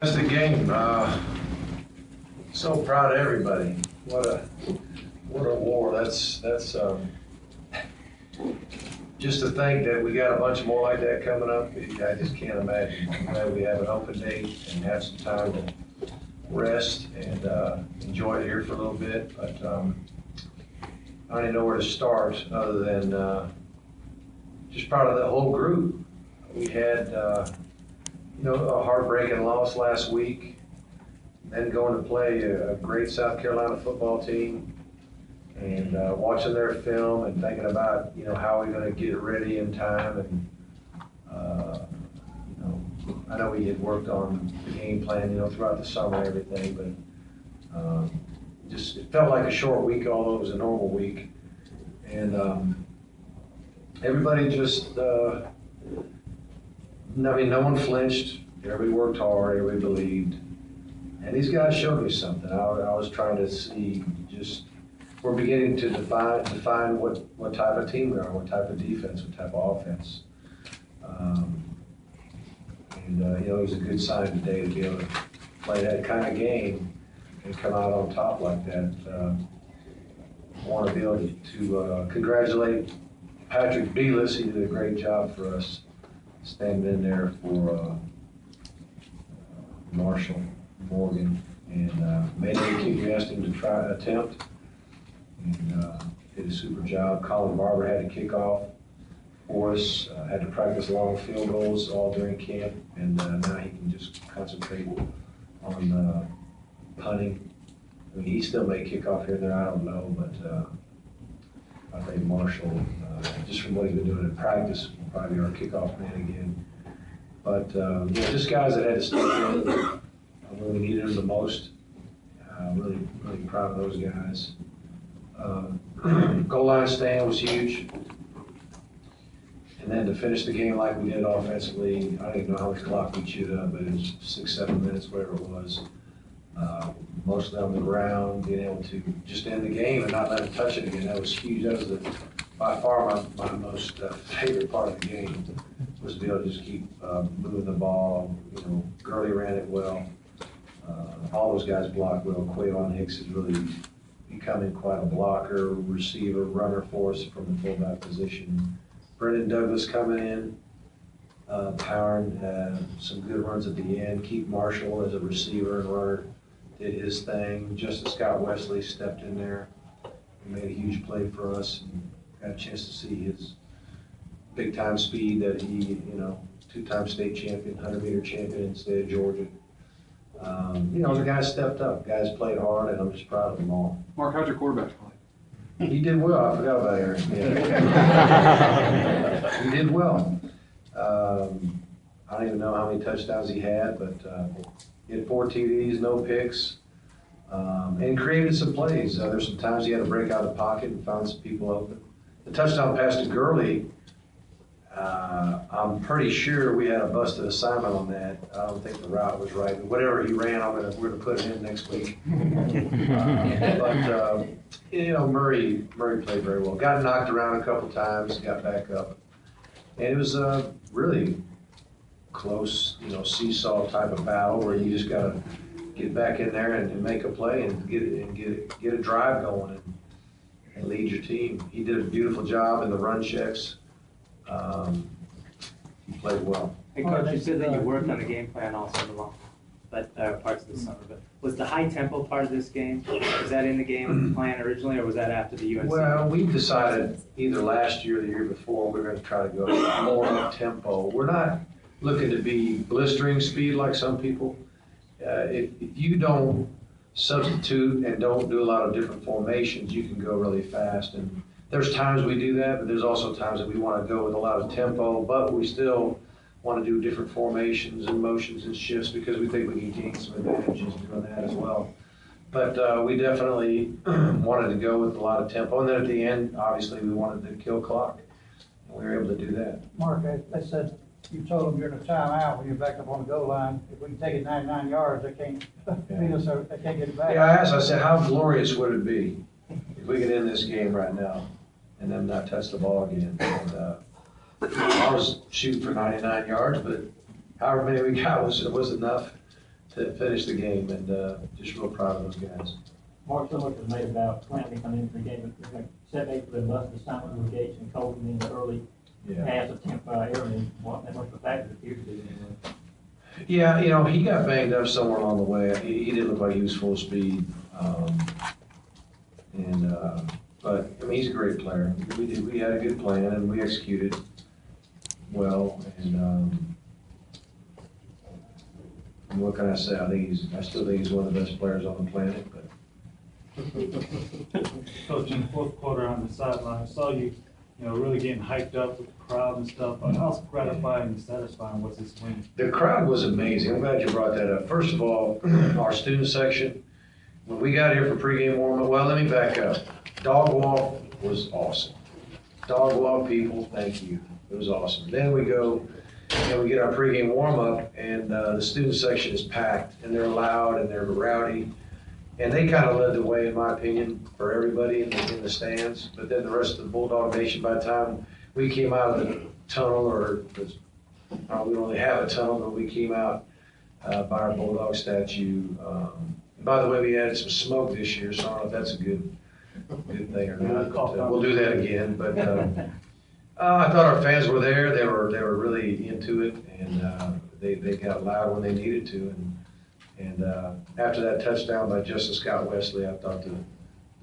That's the game. So proud of everybody. What a war. That's just to think that we got a bunch more like that coming up. I just can't imagine. I'm glad we have an open date and have some time to rest and enjoy it here for a little bit. But I don't even know where to start other than just proud of the whole group. We had a heartbreaking loss last week, then going to play a great South Carolina football team, and watching their film and thinking about how we're going to get it ready in time. And I know we had worked on the game plan throughout the summer and everything, but just it felt like a short week, although it was a normal week. And everybody just no one flinched. Everybody worked hard. Everybody believed. And these guys showed me something. I was trying to see, just we're beginning to define what type of team we are, what type of defense, what type of offense. It was a good sign today to be able to play that kind of game and come out on top like that. I want to be able to congratulate Patrick Belis. He did a great job for us, standing in there for Marshall Morgan, and made every kick we asked him to attempt, and did a super job. Colin Barber had to kick off for us, had to practice long field goals all during camp, and now he can just concentrate on punting. I mean, he still may kick off here and there, I don't know, but I think Marshall, just from what he's been doing in practice, will probably be our kickoff man again. But just guys that had to step in when we needed them the most. Really proud of those guys. Goal line stand was huge. And then to finish the game like we did offensively, I don't even know how much clock we chewed up, but it was 6-7 minutes, whatever it was. Mostly on the ground, being able to just end the game and not let it touch it again. That was huge. That was by far my most favorite part of the game, was to be able to just keep moving the ball. Gurley ran it well. All those guys blocked well. Quavon Hicks is really becoming quite a blocker, receiver, runner for us from the fullback position. Brendan Douglas coming in, powering some good runs at the end. Keith Marshall as a receiver and runner did his thing. Justice Scott Wesley stepped in there and made a huge play for us, and got a chance to see his big-time speed that he, two-time state champion, 100-meter champion in the state of Georgia. The guys stepped up. Guys played hard, and I'm just proud of them all. Mark, how'd your quarterback play? He did well. I forgot about Aaron. Yeah. He did well. I don't even know how many touchdowns he had, but he had 4 TDs, no picks, and created some plays. There's some times he had to break out of the pocket and found some people open. The touchdown pass to Gurley, I'm pretty sure we had a busted assignment on that. I don't think the route was right. But whatever he ran, we're going to put it in next week. Murray played very well. Got knocked around a couple times, got back up. And it was a really close, seesaw type of battle where you just got to get back in there and make a play and get a drive going and lead your team. He did a beautiful job in the run checks. He played well. Hey, Coach, you said that you worked on the game plan all summer long, but parts of the summer. But was the high tempo part of this game, was that in the game plan originally, or was that after the UNC? Well, we decided either last year or the year before we're going to try to go more up tempo. We're not looking to be blistering speed like some people. If you don't substitute and don't do a lot of different formations, you can go really fast. And there's times we do that, but there's also times that we want to go with a lot of tempo, but we still want to do different formations and motions and shifts because we think we can gain some advantages doing that as well. But we definitely wanted to go with a lot of tempo. And then at the end, obviously, we wanted to kill clock. And we were able to do that. Mark, they said you told them during the timeout when you're back up on the goal line, if we can take it 99 yards, they can't beat us, so they can't get it back. Yeah, I said, how glorious would it be if we could end this game right now and then not touch the ball again? And, I was shooting for 99 yards, but however many we got was enough to finish the game, and just real proud of those guys. Mark, so much was made about Clancy coming into the game, but like 7-8 for the bus assignment with Gates and Colton in the early pass attempt by Aaron, and what that much of a factor appeared to be anyway. Yeah, you know, he got banged up somewhere along the way. He didn't look like he was full speed. But, I mean, he's a great player. We had a good plan, and we executed well, and what can I say? I still think he's one of the best players on the planet, but. Coach, in the fourth quarter on the sideline, I saw you, really getting hyped up with the crowd and stuff. How gratifying and satisfying was this win? The crowd was amazing. I'm glad you brought that up. First of all, our student section, when we got here for pregame warm-up, well, let me back up. Dog walk was awesome. Dog walk people, thank you. It was awesome. Then we go and we get our pregame warm-up, and the student section is packed, and they're loud and they're rowdy. And they kind of led the way, in my opinion, for everybody in the stands. But then the rest of the Bulldog Nation, by the time we came out of the tunnel, we don't really have a tunnel, but we came out by our Bulldog statue. By the way, we added some smoke this year, so I don't know if that's a good thing or not. But, we'll do that again. But I thought our fans were there. They were really into it, and they got loud when they needed to. And after that touchdown by Justice Scott Wesley, I thought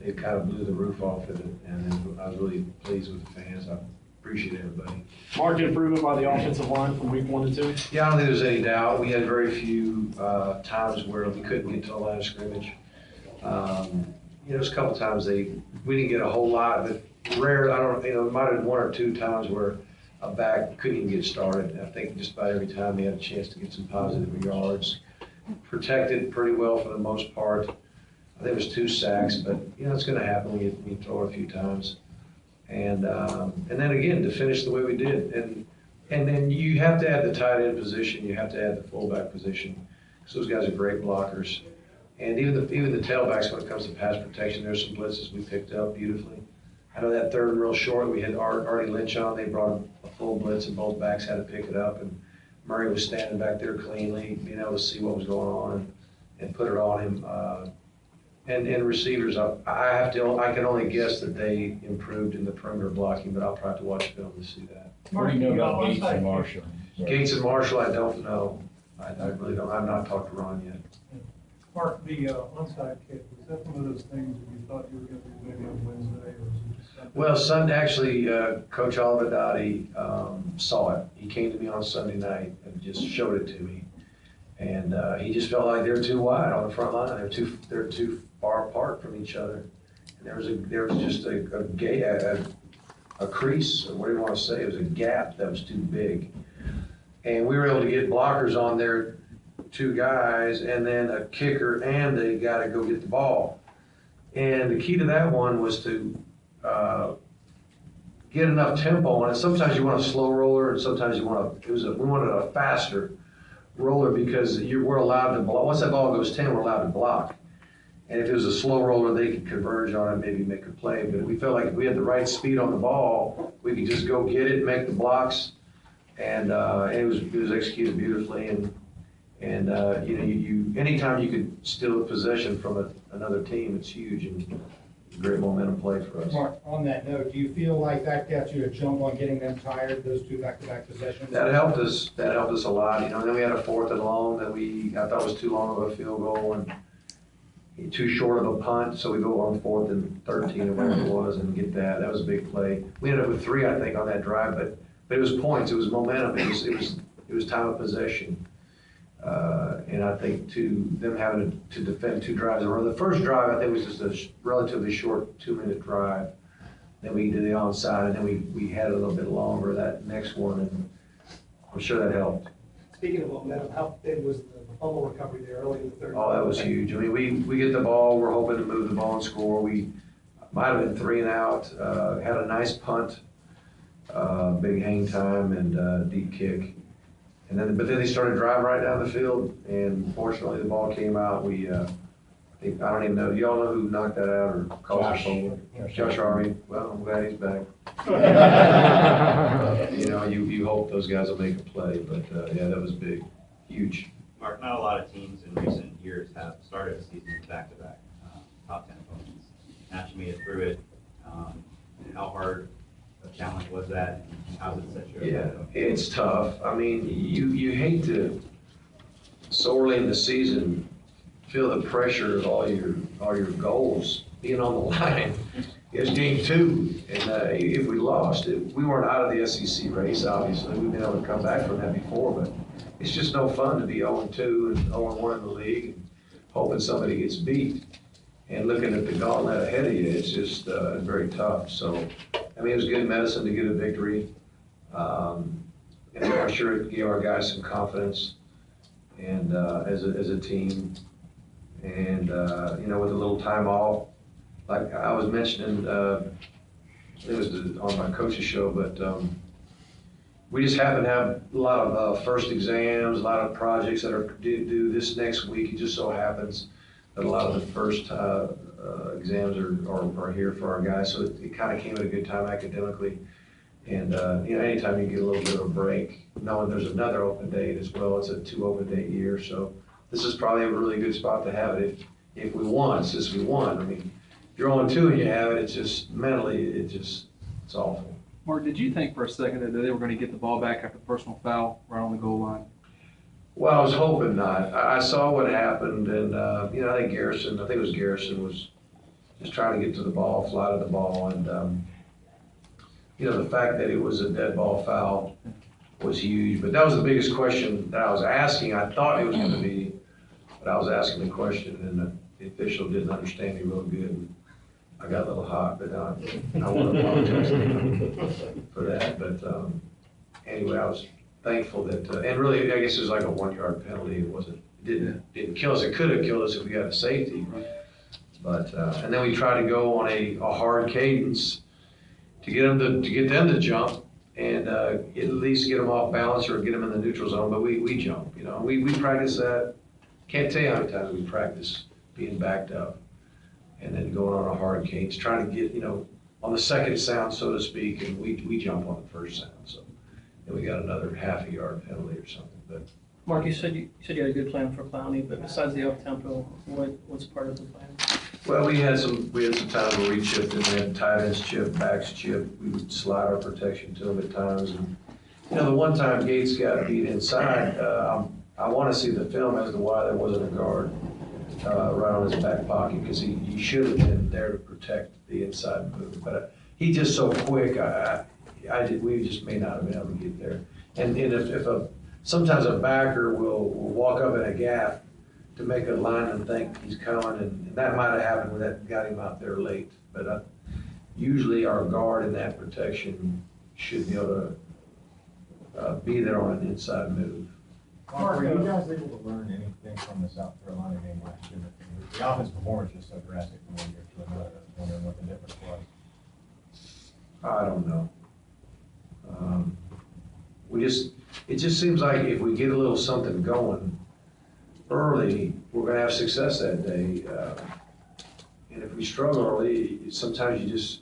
they kind of blew the roof off of it, and I was really pleased with the fans. I appreciate everybody. Market improvement by the offensive line from week 1 to 2? Yeah, I don't think there's any doubt. We had very few times where we couldn't get to the line of scrimmage. There's a couple times we didn't get a whole lot, but rare. It might have been 1 or 2 times where a back couldn't even get started. I think just about every time he had a chance to get some positive yards. Protected pretty well for the most part. I think it was 2 sacks, but it's going to happen when you throw it a few times. And then again, to finish the way we did, and then you have to add the tight end position, you have to add the fullback position, because those guys are great blockers. And even the tailbacks, when it comes to pass protection, there's some blitzes we picked up beautifully. I know that third and real short, we had Artie Lynch on. They brought a full blitz, and both backs had to pick it up. And Murray was standing back there cleanly, being able to see what was going on and put it on him. And receivers, I can only guess that they improved in the perimeter blocking, but I'll probably have to watch film to see that. What do you know about Gates and Marshall? Gates and Marshall, I don't know. I really don't. I've not talked to Ron yet. Mark, the onside kick, was that one of those things that you thought you were going to do maybe on Wednesday, or was it just something? Well, Sunday, actually, Coach Olivadotti saw it. He came to me on Sunday night and just showed it to me. And he just felt like they were too wide on the front line. They're too far apart from each other. And there was just a crease, or what do you want to say? It was a gap that was too big. And we were able to get blockers on there, 2 guys, and then a kicker, and they got to go get the ball. And the key to that one was to get enough tempo on it. Sometimes you want a slow roller, and sometimes we wanted a faster roller, because we're allowed to block. Once that ball goes 10, we're allowed to block. And if it was a slow roller, they could converge on it, maybe make a play. But we felt like if we had the right speed on the ball, we could just go get it, make the blocks, and it was executed beautifully. And anytime you could steal a possession from another team, it's huge and great momentum play for us. Mark, on that note, do you feel like that got you a jump on getting them tired, those 2 back-to-back possessions? That helped us. That helped us a lot. And then we had a 4th and long that I thought was too long of a field goal and too short of a punt. So we go on 4th and 13 or whatever it was and get that. That was a big play. We ended up with 3, I think, on that drive, but it was points. It was momentum. It was time of possession. And I think them having to defend 2 drives in a row. The first drive, I think, was just a relatively short 2-minute drive. Then we did the onside, and then we had it a little bit longer, that next one, and I'm sure that helped. Speaking of momentum, how big was the fumble recovery there early in the third? Oh, that was huge. I mean, we get the ball, we're hoping to move the ball and score. We might have been 3 and out, had a nice punt, big hang time, and deep kick. But then they started driving right down the field, and fortunately the ball came out. I don't even know. Do y'all know who knocked that out or called the fumble? Josh Army. Well, I'm glad he's back. You hope those guys will make a play, but yeah, that was big, huge. Mark, not a lot of teams in recent years have started a season back-to-back top 10 opponents. After you made it through it, how hard a challenge was that, and how does it set you up? Yeah, it's tough. I mean, you hate to, so early in the season, feel the pressure of all your goals being on the line. It's game 2, and if we lost it, we weren't out of the SEC race, obviously. We've been able to come back from that before, but it's just no fun to be 0-2 and 0-1 in the league, and hoping somebody gets beat. And looking at the gauntlet ahead of you, it's just very tough. So, I mean, it was good medicine to get a victory. And I'm sure it gave our guys some confidence and as a team. And, with a little time off, like I was mentioning, it was on my coach's show, but we just happen to have a lot of first exams, a lot of projects that are due this next week. It just so happens that a lot of the first exams are here for our guys. So it kind of came at a good time academically. And, anytime you get a little bit of a break, knowing there's another open date as well, it's a 2 open date year. So this is probably a really good spot to have it if we won, since we won. I mean, if you're 0-2 and you have it, it's just mentally, it's awful. Mark, did you think for a second that they were going to get the ball back after the personal foul right on the goal line? Well, I was hoping not. I saw what happened, and, I think it was Garrison was just trying to get to the ball, fly to the ball, and, the fact that it was a dead ball foul was huge. But that was the biggest question that I was asking. I thought it was going to be, but I was asking the question, and the official didn't understand me real good. I got a little hot, but I want to apologize to him for that. But anyway, I was thankful that, and really, I guess it was like a 1-yard penalty. It didn't kill us. It could have killed us if we got a safety. But and then we tried to go on a hard cadence to get them to jump and at least get them off balance or get them in the neutral zone. But we jump. We practice that. Can't tell you how many times we practice being backed up and then going on a hard cadence, trying to get on the second sound, so to speak, and we jump on the first sound. So. And we got another half a yard penalty or something. But Mark, you said you had a good plan for Clowney, but besides the up tempo, what's part of the plan? Well, we had some times where we chipped and we had tight ends chip, backs chip. We would slide our protection to them at times. And the one time Gates got beat inside, I want to see the film as to why there wasn't a guard right on his back pocket, because he should have been there to protect the inside move. But he's just so quick. We just may not have been able to get there. And if sometimes a backer will walk up in a gap to make a lineman think he's coming, and that might have happened when that got him out there late. But usually our guard in that protection should be able to be there on an inside move. Mark, were you guys able to learn anything from the South Carolina game last year? The offensive performance was so drastic from one year to another. I was wondering what the difference was. I don't know. It just seems like if we get a little something going early, we're going to have success that day. And if we struggle early, sometimes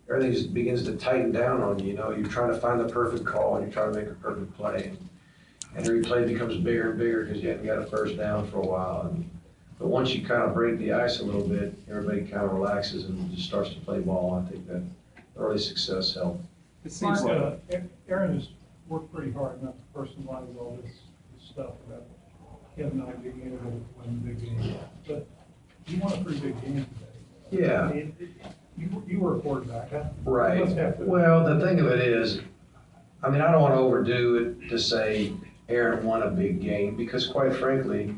everything just begins to tighten down on you. You're trying to find the perfect call and you're trying to make a perfect play. And every play becomes bigger and bigger because you haven't got a first down for a while. But once you kind of break the ice a little bit, everybody kind of relaxes and just starts to play ball. I think that early success helped. It seems Mark, Aaron has worked pretty hard not to personalize all this stuff about Kevin and I being able to win the big game. But you won a pretty big game today. Yeah. I mean, you were a quarterback, huh? Right. You must have to- Well, the thing of it is, I don't want to overdo it to say Aaron won a big game, because quite frankly,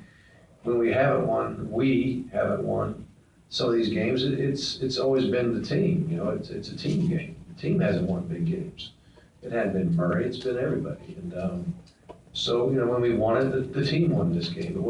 when we haven't won some of these games, it's always been the team. It's a team game. The team hasn't won big games. It hadn't been Murray, it's been everybody. And so, when we won it, the team won this game.